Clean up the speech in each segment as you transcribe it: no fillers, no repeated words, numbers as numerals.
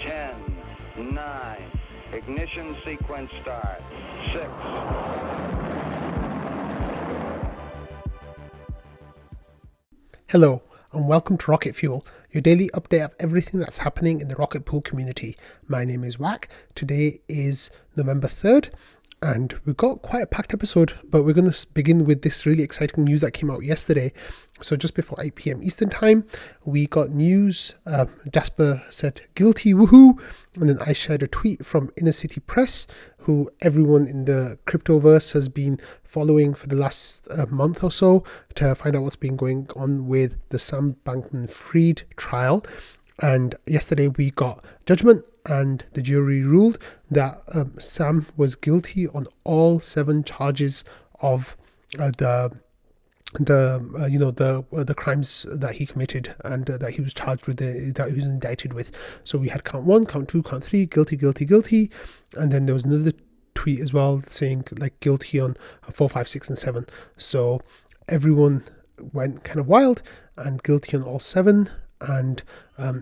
10, 9, ignition sequence start, 6. Hello, and welcome to Rocket Fuel, your daily update of everything that's happening in the Rocket Pool community. My name is Wack. Today is November 3rd, and we've got quite a packed episode, but we're going to begin with this really exciting news that came out yesterday. So just before 8 p.m. Eastern time, we got news. Jasper said, guilty, woohoo! And then I shared a tweet from Inner City Press, who everyone in the cryptoverse has been following for the last month or so to find out what's been going on with the Sam Bankman-Fried trial. And yesterday we got judgment, and the jury ruled that Sam was guilty on all 7 charges of the crimes that he committed and that he was charged with, that he was indicted with. So we had count 1, count 2, count 3, guilty, guilty, guilty, and then there was another tweet as well saying like guilty on 4, 5, 6, and 7. So everyone went kind of wild and guilty on all 7. And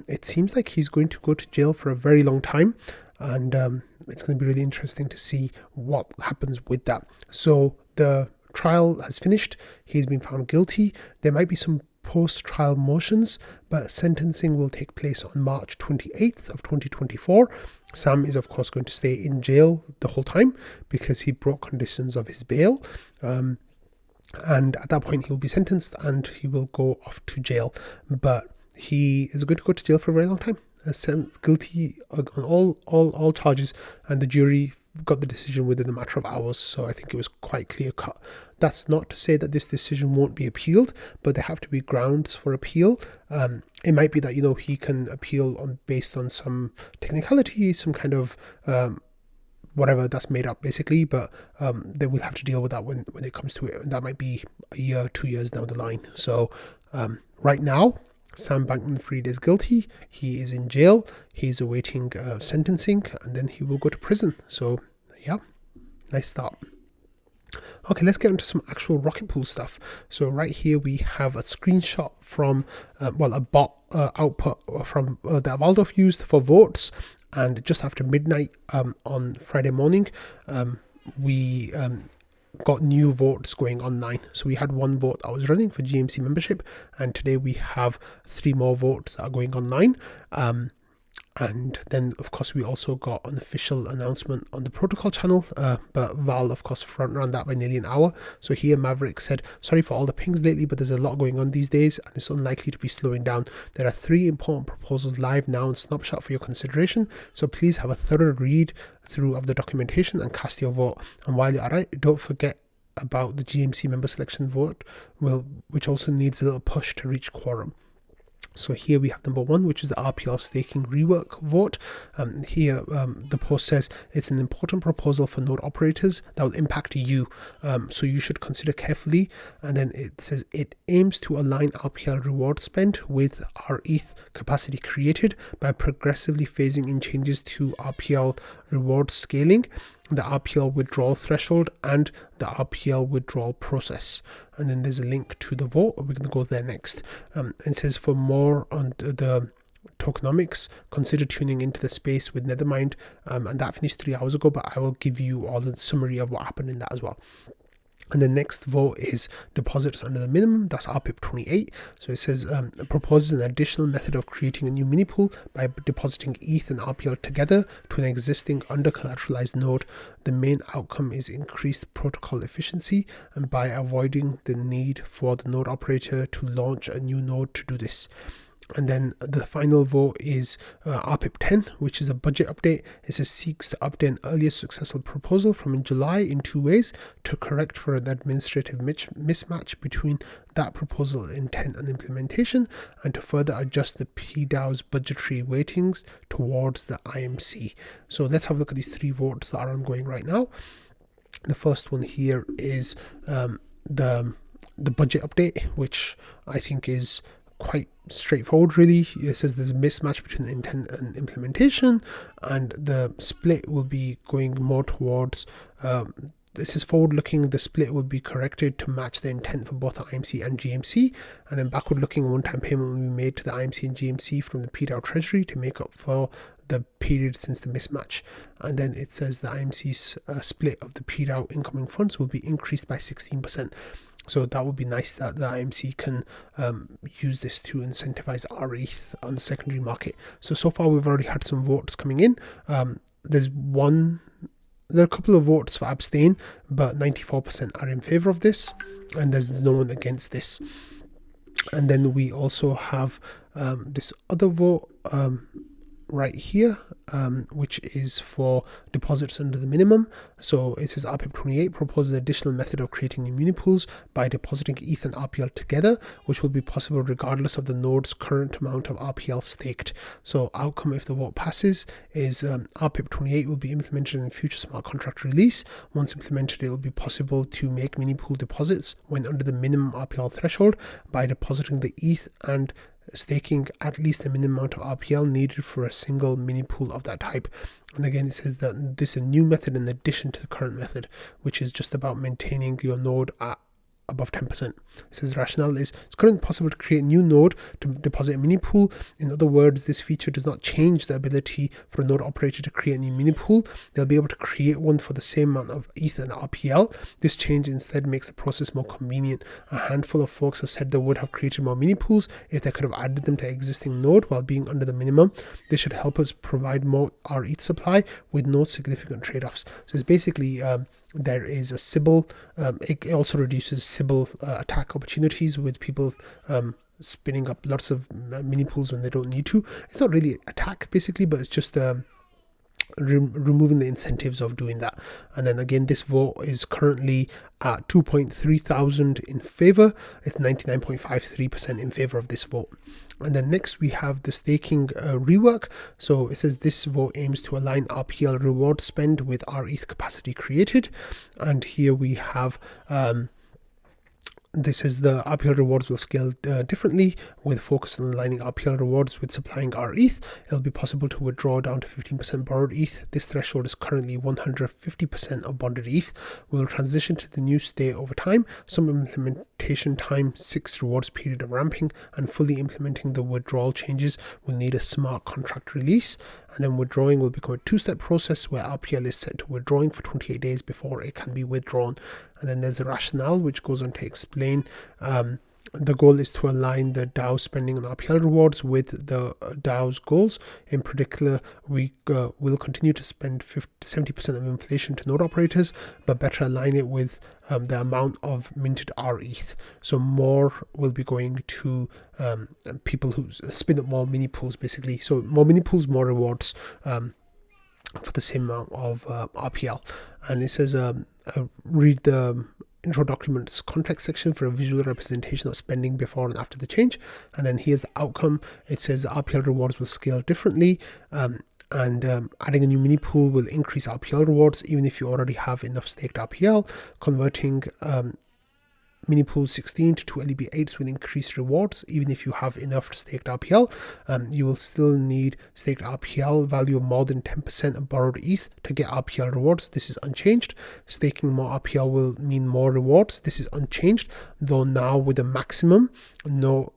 it seems like he's going to go to jail for a very long time, and it's going to be really interesting to see what happens with that. So the trial has finished. He's been found guilty. There might be some post-trial motions, but sentencing will take place on March 28th of 2024. Sam is of course going to stay in jail the whole time because he broke conditions of his bail. And at that point he'll be sentenced and he will go off to jail. But he is going to go to jail for a very long time. Guilty on all charges, and the jury got the decision within a matter of hours. So I think it was quite clear cut. That's not to say that this decision won't be appealed, but there have to be grounds for appeal. It might be that he can appeal based on some technicality, some kind of whatever that's made up basically, but then we'll have to deal with that when it comes to it, and that might be a year, 2 years down the line. So right now Sam Bankman-Fried is guilty. He is in jail. He's awaiting sentencing, and then he will go to prison. So yeah, nice start. Okay, let's get into some actual Rocket Pool stuff. So right here we have a screenshot from a bot output from that Waldorf used for votes, and just after midnight on Friday morning, we got new votes going online. So we had 1 vote that was running for GMC membership, and today we have 3 more votes that are going online. And then of course we also got an official announcement on the protocol channel, but Val of course front ran that by nearly an hour. So here Maverick said, sorry for all the pings lately, but there's a lot going on these days and it's unlikely to be slowing down. There are 3 important proposals live now in Snapshot for your consideration, so please have a thorough read through of the documentation and cast your vote. And while you're at it, don't forget about the GMC member selection vote, which also needs a little push to reach quorum. So here we have number 1, which is the RPL staking rework vote. Here the post says it's an important proposal for node operators that will impact you, so you should consider carefully. And then it says it aims to align RPL reward spend with rETH capacity created by progressively phasing in changes to RPL reward scaling, the RPL withdrawal threshold, and the RPL withdrawal process. And then there's a link to the vote. We're going to go there next. It says for more on the tokenomics, consider tuning into the space with Nethermind. And that finished 3 hours ago, but I will give you all the summary of what happened in that as well. And the next vote is deposits under the minimum. That's RPIP 28. So it says proposes an additional method of creating a new mini pool by depositing ETH and RPL together to an existing under collateralized node. The main outcome is increased protocol efficiency, and by avoiding the need for the node operator to launch a new node to do this. And then the final vote is RPIP 10, which is a budget update. It says seeks to update an earlier successful proposal from in July in 2 ways to correct for an administrative mismatch between that proposal intent and implementation, and to further adjust the PDAO's budgetary weightings towards the IMC. So let's have a look at these 3 votes that are ongoing right now. The first one here is the budget update, which I think is quite straightforward really. It says there's a mismatch between the intent and implementation, and the split will be going more towards this is forward looking. The split will be corrected to match the intent for both the IMC and GMC, and then backward looking, one time payment will be made to the IMC and GMC from the PDAO treasury to make up for the period since the mismatch. And then it says the IMC's split of the paid out incoming funds will be increased by 16%. So that would be nice that the IMC can use this to incentivize rETH on the secondary market. So far we've already had some votes coming in. There are a couple of votes for abstain, but 94% are in favor of this, and there's no one against this. And then we also have this other vote right here, which is for deposits under the minimum. So it says RPIP 28 proposes an additional method of creating new mini pools by depositing ETH and RPL together, which will be possible regardless of the node's current amount of RPL staked. So outcome, if the vote passes, is RPIP 28 will be implemented in future smart contract release. Once implemented, it will be possible to make mini pool deposits when under the minimum RPL threshold by depositing the ETH and staking at least the minimum amount of RPL needed for a single mini pool of that type. And again, it says that this is a new method in addition to the current method, which is just about maintaining your node at above 10%. It says rationale is it's currently possible to create a new node to deposit a mini pool. In other words, this feature does not change the ability for a node operator to create a new mini pool. They'll be able to create one for the same amount of ETH and RPL. This change instead makes the process more convenient. A handful of folks have said they would have created more mini pools if they could have added them to existing node while being under the minimum. This should help us provide more rETH supply with no significant trade-offs. So it's basically there is a Sybil. It also reduces Sybil attack opportunities with people spinning up lots of mini pools when they don't need to. It's not really attack basically, but it's just removing the incentives of doing that. And then again, this vote is currently at 2.3 thousand in favor. It's 99.53% in favor of this vote. And then next we have the staking rework. So it says this vote aims to align RPL reward spend with rETH capacity created. And here we have this is the RPL rewards will scale differently with focus on aligning RPL rewards with supplying rETH. It'll be possible to withdraw down to 15% borrowed ETH. This threshold is currently 150% of bonded ETH. We'll transition to the new state over time. Some implementation time, 6 rewards period of ramping, and fully implementing the withdrawal changes will need a smart contract release. And then withdrawing will become a 2-step process where RPL is set to withdrawing for 28 days before it can be withdrawn. And then there's a rationale which goes on to explain the goal is to align the DAO spending on RPL rewards with the DAO's goals. In particular, we will continue to spend 70% of inflation to node operators, but better align it with the amount of minted rETH. So more will be going to people who spin up more mini pools, basically. So more mini pools, more rewards for the same amount of RPL. And it says, read the intro documents context section for a visual representation of spending before and after the change. And then here's the outcome. It says RPL rewards will scale differently, and adding a new mini pool will increase RPL rewards even if you already have enough staked RPL. Converting mini pool 16 to 2 LEB8s will increase rewards even if you have enough staked RPL. You will still need staked RPL value of more than 10% of borrowed ETH to get RPL rewards. This is unchanged. Staking more RPL will mean more rewards. This is unchanged, though now with a maximum. Now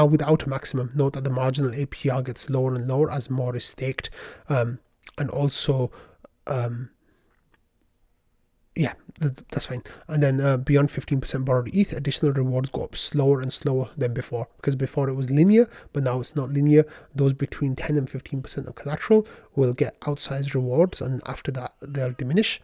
without a maximum. Note that the marginal APR gets lower and lower as more is staked. And also yeah, that's fine. And then beyond 15% borrowed ETH, additional rewards go up slower and slower than before, because before it was linear, but now it's not linear. Those between 10 and 15% of collateral will get outsized rewards, and after that they'll diminish.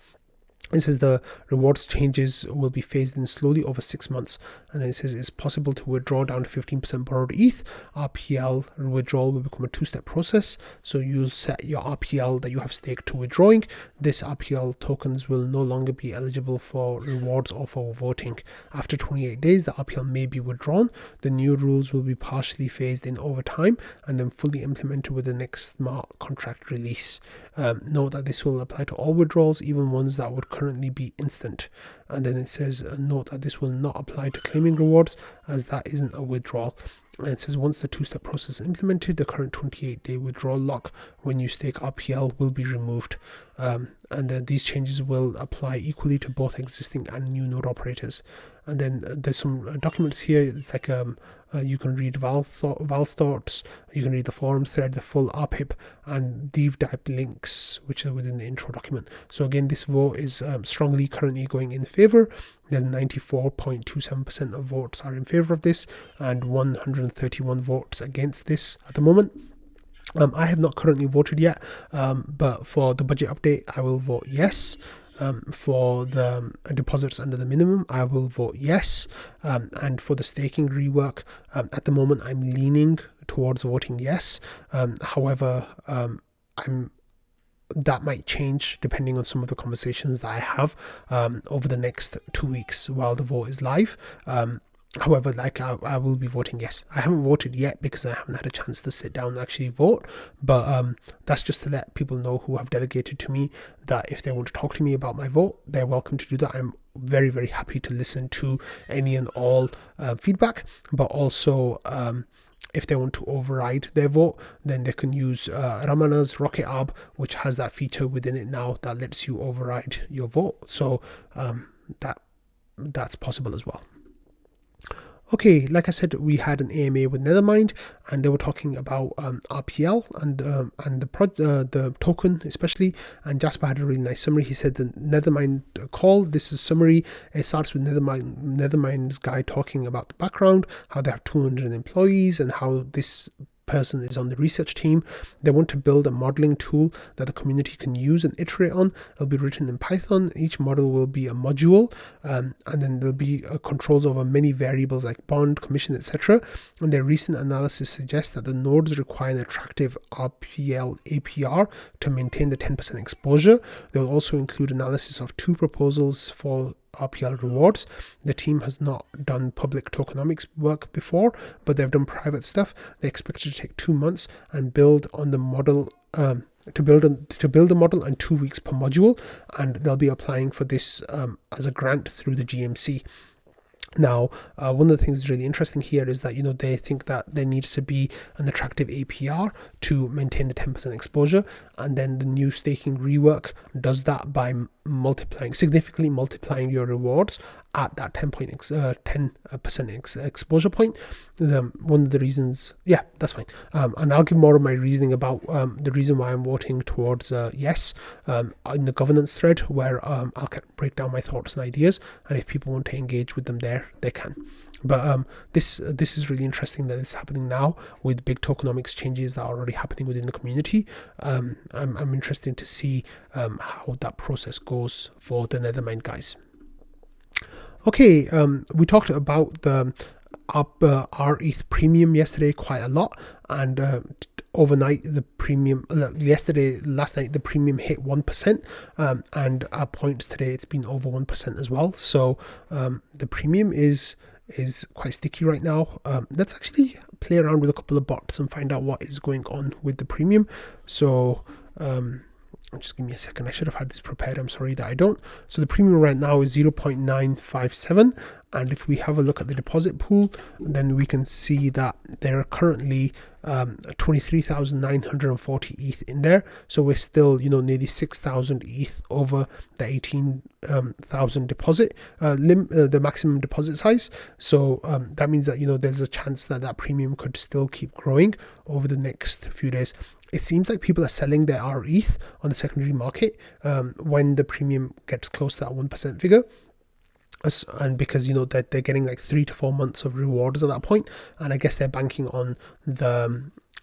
It says the rewards changes will be phased in slowly over 6 months. And then it says it's possible to withdraw down to 15% borrowed ETH. RPL withdrawal will become a 2-step process. So you'll set your RPL that you have staked to withdrawing. This RPL tokens will no longer be eligible for rewards or for voting. After 28 days, the RPL may be withdrawn. The new rules will be partially phased in over time and then fully implemented with the next smart contract release. Note that this will apply to all withdrawals, even ones that would currently be instant. And then it says note that this will not apply to claiming rewards as that isn't a withdrawal. And it says once the two-step process is implemented, the current 28-day withdrawal lock when you stake RPL will be removed. And then these changes will apply equally to both existing and new node operators. And then there's some documents here. It's like you can read val thoughts, you can read the forum thread, the full RPIP, and deep dive links, which are within the intro document. So again, this vote is strongly currently going in favor. There's 94.27% of votes are in favor of this, and 131 votes against this at the moment. I have not currently voted yet, but for the budget update, I will vote yes. For the deposits under the minimum, I will vote yes. And for the staking rework, at the moment, I'm leaning towards voting yes. However, that might change depending on some of the conversations that I have over the next 2 weeks while the vote is live. However, I will be voting yes. I haven't voted yet because I haven't had a chance to sit down and actually vote, but that's just to let people know who have delegated to me that if they want to talk to me about my vote, they're welcome to do that. I'm very, very happy to listen to any and all feedback, but also if they want to override their vote, then they can use Ramana's Rocket Aave, which has that feature within it now that lets you override your vote. So that's possible as well. Okay, like I said, we had an AMA with Nethermind, and they were talking about RPL and the token especially. And Jasper had a really nice summary. He said the Nethermind call. This is summary. It starts with Nethermind's guy talking about the background, how they have 200 employees, and how this person is on the research team. They want to build a modeling tool that the community can use and iterate on. It'll be written in Python. Each model will be a module, and then there'll be controls over many variables like bond, commission, etc. And their recent analysis suggests that the nodes require an attractive RPL APR to maintain the 10% exposure. They will also include analysis of 2 proposals for RPL rewards. The team has not done public tokenomics work before, but they've done private stuff. They expect it to take 2 months and build on the model to build a model and 2 weeks per module, and they'll be applying for this as a grant through the GMC. Now, one of the things that's really interesting here is that, they think that there needs to be an attractive APR to maintain the 10% exposure, and then the new staking rework does that by significantly multiplying your rewards at that 10% exposure point. One of the reasons, that's fine. And I'll give more of my reasoning about the reason why I'm voting towards yes in the governance thread, where I'll break down my thoughts and ideas, and if people want to engage with them there, they can. But this is really interesting that it's happening now with big tokenomics changes that are already happening within the community. I'm interested to see how that process goes for the Nethermind guys. Okay, we talked about the rETH premium yesterday quite a lot, and overnight the premium last night the premium hit 1%, and at points today it's been over 1% as well. So the premium is quite sticky right now. Let's actually play around with a couple of bots and find out what is going on with the premium. So just give me a second. I should have had this prepared. I'm sorry that I don't. So the premium right now is 0.957. And if we have a look at the deposit pool, then we can see that there are currently 23,940 ETH in there. So we're still, nearly 6,000 ETH over the 18,000 deposit the maximum deposit size. So that means that, there's a chance that that premium could still keep growing over the next few days. It seems like people are selling their rETH on the secondary market when the premium gets close to that 1% figure. And because that they're getting like 3 to 4 months of rewards at that point, and I guess they're banking on the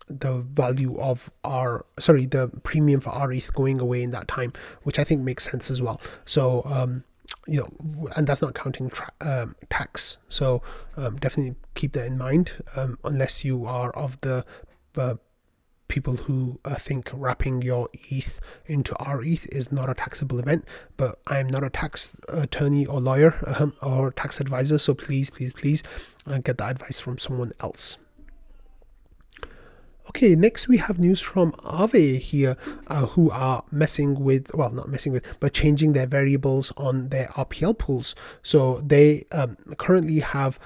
value of the premium for rETH going away in that time, which I think makes sense as well. So and that's not counting tax. So definitely keep that in mind, unless you are of the people who think wrapping your ETH into rETH is not a taxable event. But I am not a tax attorney or lawyer or tax advisor, so please get that advice from someone else. Okay, next we have news from Aave here, who are changing their variables on their RPL pools. So they currently have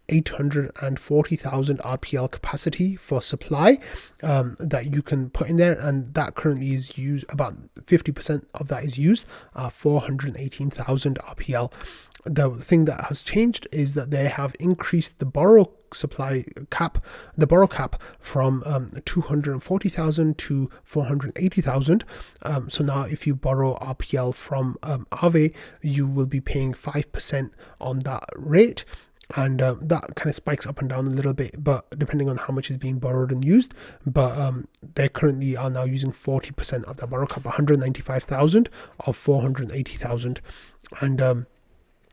840,000 RPL capacity for supply that you can put in there, and that currently is used. About 50% of that is used, 418,000 RPL. The thing that has changed is that they have increased the borrow cap from 240,000 to 480,000. So now if you borrow RPL from Aave, you will be paying 5% on that rate. And that kind of spikes up and down a little bit, but depending on how much is being borrowed and used. But they currently are now using 40% of the borrow cap, 195,000 of 480,000. And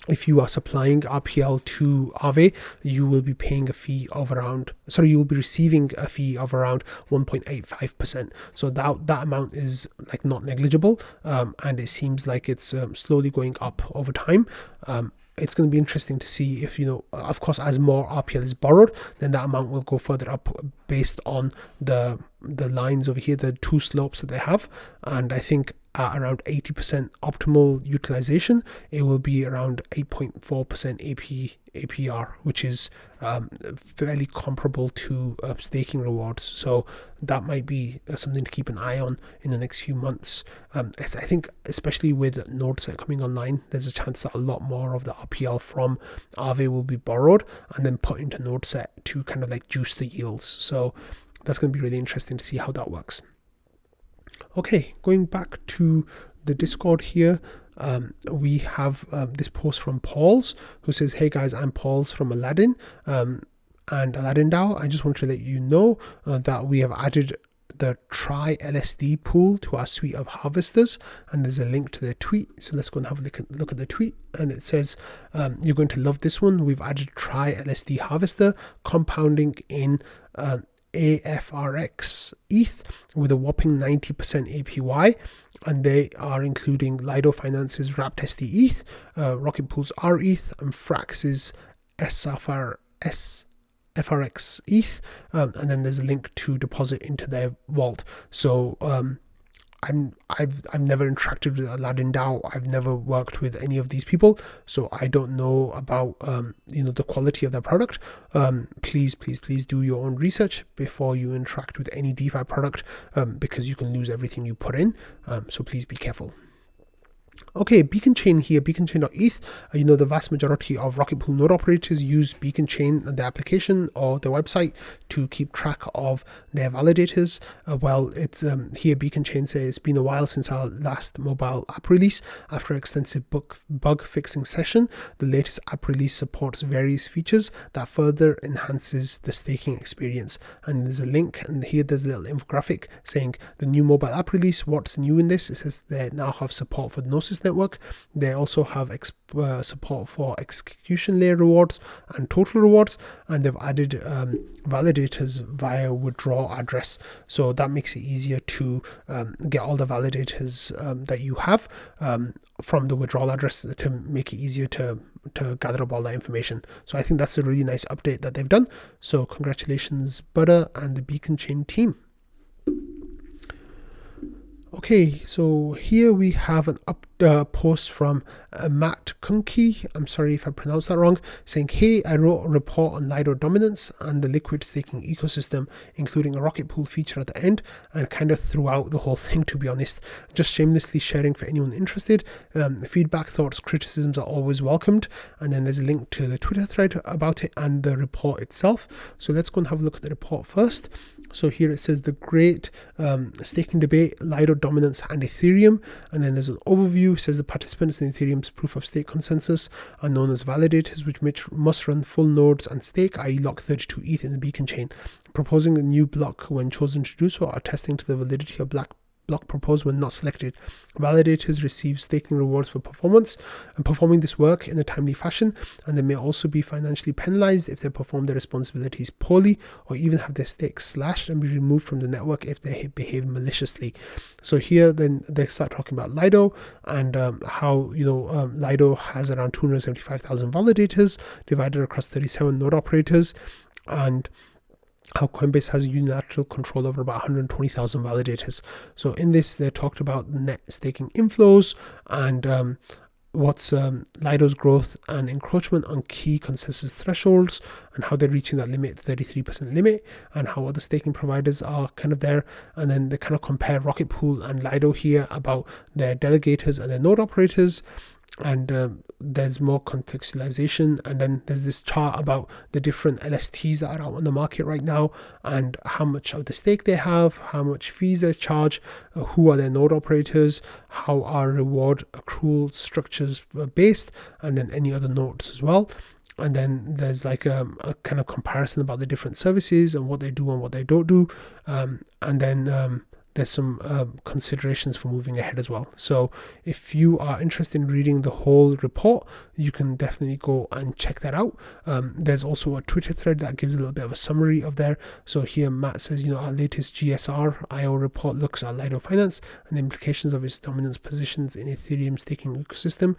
if you are supplying RPL to Aave, you will be paying a fee of you will be receiving a fee of around 1.85%. So that amount is like not negligible, and it seems like it's slowly going up over time. It's going to be interesting to see if, of course, as more RPL is borrowed, then that amount will go further up based on the lines over here, the two slopes that they have. And I think at around 80% optimal utilization, it will be around 8.4% APR, which is fairly comparable to staking rewards. So that might be something to keep an eye on in the next few months. I think especially with NodeSet coming online, there's a chance that a lot more of the RPL from Aave will be borrowed and then put into NodeSet to kind of like juice the yields. So that's going to be really interesting to see how that works. Okay, going back to the Discord here, we have this post from Pauls, who says, "Hey guys, I'm Pauls from Aladdin and Aladdin DAO. I just want to let you know that we have added the Try LSD pool to our suite of harvesters, and there's a link to the tweet. So let's go and have a look at the tweet. And it says, you're going to love this one. We've added Try LSD harvester, compounding in AFRX ETH with a whopping 90% APY, and they are including Lido Finance's Wrapped SD ETH, Rocket Pool's rETH, and Frax's FRX ETH, and then there's a link to deposit into their vault. So I've never interacted with Aladdin DAO. I've never worked with any of these people, so I don't know about the quality of their product. Please do your own research before you interact with any DeFi product, because you can lose everything you put in. So please be careful. Okay, Beacon Chain here, beaconchain.eth. The vast majority of Rocket Pool node operators use Beacon Chain, the application or the website, to keep track of their validators. It's here Beacon Chain says it's been a while since our last mobile app release. After an extensive bug fixing session, the latest app release supports various features that further enhances the staking experience. And there's a link, and here there's a little infographic saying the new mobile app release. What's new in this? It says they now have support for the Gnosis network. They also have support for execution layer rewards and total rewards, and they've added validators via withdrawal address. So that makes it easier to get all the validators that you have from the withdrawal address, to make it easier to gather up all that information. So I think that's a really nice update that they've done. So congratulations, Butter and the Beacon Chain team. Okay, so here we have an post from Matt Kunke, I'm sorry if I pronounced that wrong, saying, "Hey, I wrote a report on Lido dominance and the liquid staking ecosystem, including a Rocket Pool feature at the end, and kind of throughout the whole thing, to be honest. Just shamelessly sharing for anyone interested. Feedback, thoughts, criticisms are always welcomed." And then there's a link to the Twitter thread about it and the report itself. So let's go and have a look at the report first. So here it says the great staking debate, Lido dominance and Ethereum. And then there's an overview. It says the participants in Ethereum's proof of stake consensus are known as validators, which must run full nodes and stake, i.e. lock 32 ETH in the Beacon chain. Proposing a new block when chosen to do so, or attesting to the validity of block proposed when not selected. Validators receive staking rewards for performance and performing this work in a timely fashion, and they may also be financially penalized if they perform their responsibilities poorly, or even have their stakes slashed and be removed from the network if they behave maliciously. So here then they start talking about Lido and how Lido has around 275,000 validators divided across 37 node operators, and how Coinbase has unilateral control over about 120,000 validators. So in this, they talked about net staking inflows and what's Lido's growth and encroachment on key consensus thresholds and how they're reaching that limit, 33% limit, and how other staking providers are kind of there. And then they kind of compare Rocket Pool and Lido here about their delegators and their node operators. And there's more contextualization, and then there's this chart about the different LSTs that are out on the market right now and how much of the stake they have, how much fees they charge, who are their node operators, how are reward accrual structures based, and then any other nodes as well. And then there's like a kind of comparison about the different services and what they do and what they don't do, and then there's some considerations for moving ahead as well. So if you are interested in reading the whole report, you can definitely go and check that out. There's also a Twitter thread that gives a little bit of a summary of there. So here Matt says, our latest GSR IO report looks at Lido Finance and the implications of its dominance positions in Ethereum staking ecosystem,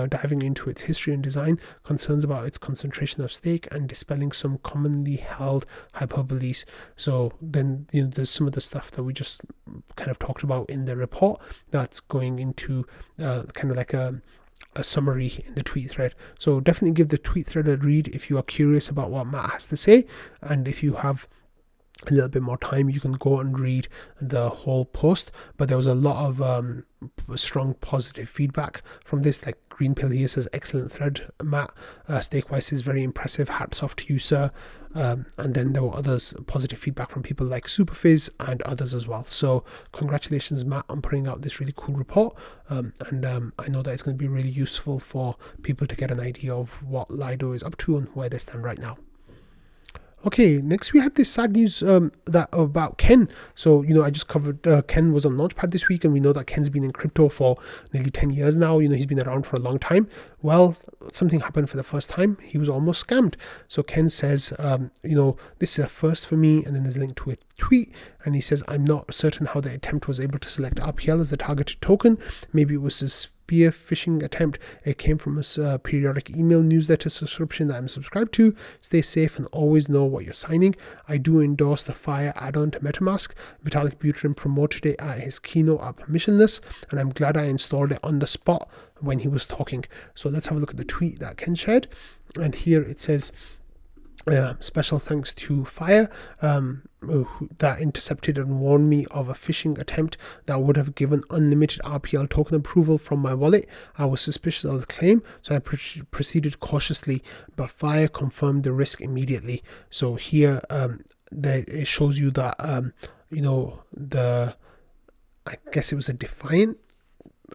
diving into its history and design, concerns about its concentration of stake, and dispelling some commonly held hyperboles. So then there's some of the stuff that we just kind of talked about in the report that's going into kind of like a summary in the tweet thread. So definitely give the tweet thread a read if you are curious about what Matt has to say, and if you have a little bit more time, you can go and read the whole post. But there was a lot of strong positive feedback from this. Like Green Pill here says, excellent thread, Matt. Stakewise is very impressive. Hats off to you, sir. And then there were others, positive feedback from people like Superfizz and others as well. So congratulations, Matt, on putting out this really cool report. And I know that it's going to be really useful for people to get an idea of what Lido is up to and where they stand right now. Okay, next we had this sad news that about Ken. So, I just covered Ken was on Launchpad this week, and we know that Ken's been in crypto for nearly 10 years now. He's been around for a long time. Well, something happened for the first time. He was almost scammed. So Ken says, this is a first for me, and then there's a link to a tweet, and he says, I'm not certain how the attempt was able to select RPL as the targeted token. Maybe it was a spear phishing attempt. It came from a periodic email newsletter subscription that I'm subscribed to. Stay safe and always know what you're signing. I do endorse the Fire add-on to MetaMask. Vitalik Buterin promoted it at his keynote at Permissionless, and I'm glad I installed it on the spot when he was talking. So let's have a look at the tweet that Ken shared. And here it says, special thanks to Fire that intercepted and warned me of a phishing attempt that would have given unlimited RPL token approval from my wallet. I was suspicious of the claim, so I proceeded cautiously, but Fire confirmed the risk immediately. So here it shows you that I guess it was a Defiant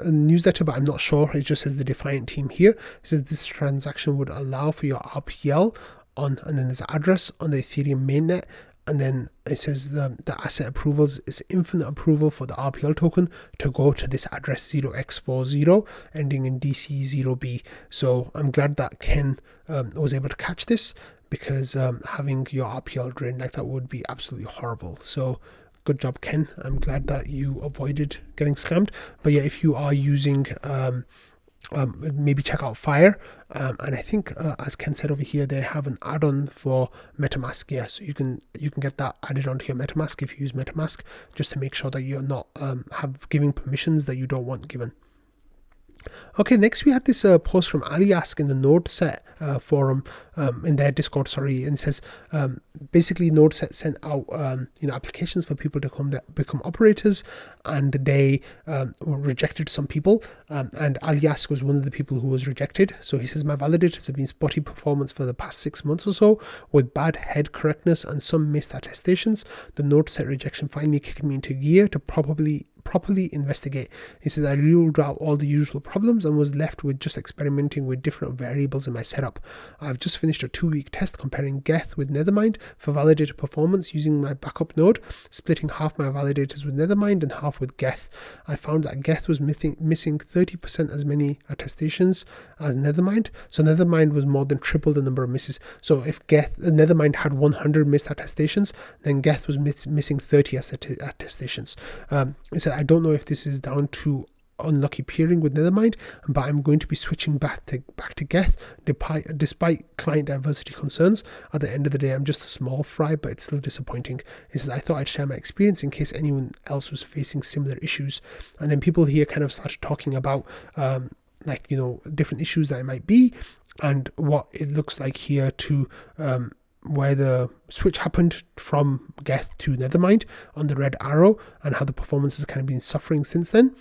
newsletter, but I'm not sure. It just says the Defiant team here. It says this transaction would allow for your RPL on, and then there's an address on the Ethereum mainnet, and then it says the asset approvals is infinite approval for the RPL token to go to this address 0x40 ending in DC0B. So I'm glad that Ken was able to catch this, because having your RPL drained like that would be absolutely horrible. So good job, Ken. I'm glad that you avoided getting scammed. But yeah, if you are using maybe check out Fire, and I think as Ken said over here, they have an add-on for MetaMask. Yeah, so you can get that added onto your MetaMask if you use MetaMask, just to make sure that you're not giving permissions that you don't want given. Okay, next we had this post from aliask in the NodeSet forum, in their Discord, and it says basically NodeSet sent out applications for people to become operators, and they rejected some people, and aliask was one of the people who was rejected. So he says, my validators have been spotty performance for the past 6 months or so, with bad head correctness and some missed attestations. The NodeSet rejection finally kicked me into gear to properly investigate. He says, I ruled out all the usual problems and was left with just experimenting with different variables in my setup. I've just finished a 2-week test comparing gETH with Nethermind for validator performance using my backup node, splitting half my validators with Nethermind and half with gETH. I found that gETH was missing 30% as many attestations as Nethermind, so Nethermind was more than triple the number of misses. So if Nethermind had 100 missed attestations, then gETH was missing 30 attestations. He said, I don't know if this is down to unlucky peering with Nethermind, but I'm going to be switching back to gETH despite client diversity concerns. At the end of the day, I'm just a small fry, but it's still disappointing. He says, I thought I'd share my experience in case anyone else was facing similar issues. And then people here kind of started talking about like, different issues that it might be, and what it looks like here to where the switch happened from gETH to Nethermind on the red arrow, and how the performance has kind of been suffering since then.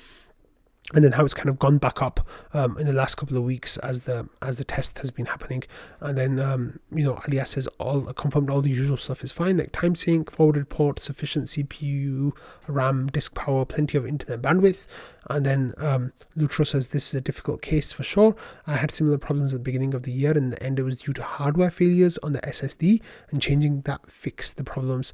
And then how it's kind of gone back up in the last couple of weeks as the test has been happening. And then Alias says confirmed all the usual stuff is fine, like time sync, forwarded port, sufficient CPU, RAM, disk power, plenty of internet bandwidth. And then Lutro says this is a difficult case for sure. I had similar problems at the beginning of the year, and in the end it was due to hardware failures on the SSD, and changing that fixed the problems.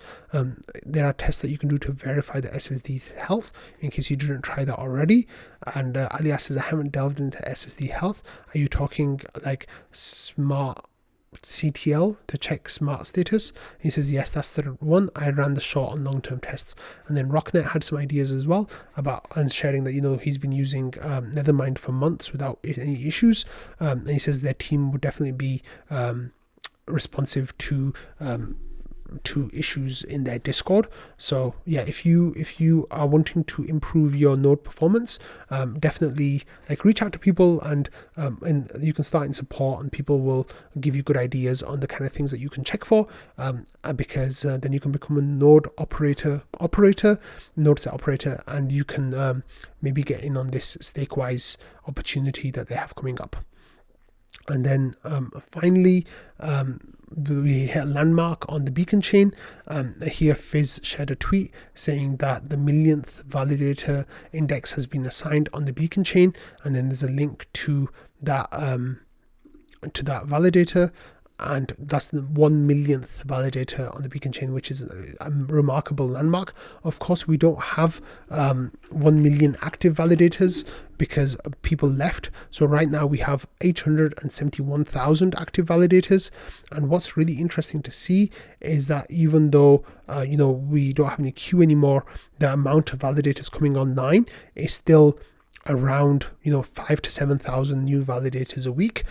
There are tests that you can do to verify the SSD health in case you didn't try that already. And Alias says, I haven't delved into SSD health. Are you talking like smart CTL to check smart status? He says, yes, that's the one. I ran the short and long-term tests. And then Rocknet had some ideas as well about, and sharing that, he's been using Nethermind for months without any issues. And he says their team would definitely be responsive to issues in their Discord. So yeah, if you are wanting to improve your node performance, definitely reach out to people, and you can start in support, and people will give you good ideas on the kind of things that you can check for, because then you can become a node node set operator, and you can maybe get in on this Stakewise opportunity that they have coming up. And then finally, we hit a landmark on the beacon chain. Here Fizz shared a tweet saying that the millionth validator index has been assigned on the beacon chain, and then there's a link to that validator, and that's the 1 millionth validator on the beacon chain, which is a remarkable landmark. Of course, we don't have 1 million active validators because people left. So right now we have 871,000 active validators. And what's really interesting to see is that even though we don't have any queue anymore, the amount of validators coming online is still around 5,000 to 7,000 new validators a week,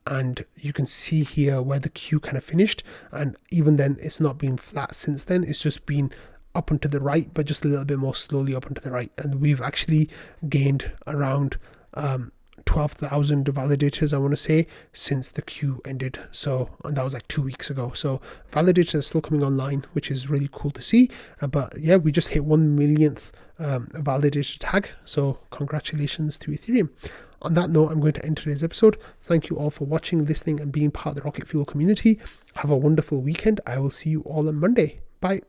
and you can see here where the queue kind of finished, and even then it's not been flat since then. It's just been up and to the right, but just a little bit more slowly up and to the right, and we've actually gained around 12,000 validators, I want to say, since the queue ended. And that was like 2 weeks ago. So validators are still coming online, which is really cool to see. But yeah, we just hit 1 millionth validator tag. So congratulations to Ethereum. On that note, I'm going to end today's episode. Thank you all for watching, listening, and being part of the Rocket Fuel community. Have a wonderful weekend. I will see you all on Monday. Bye.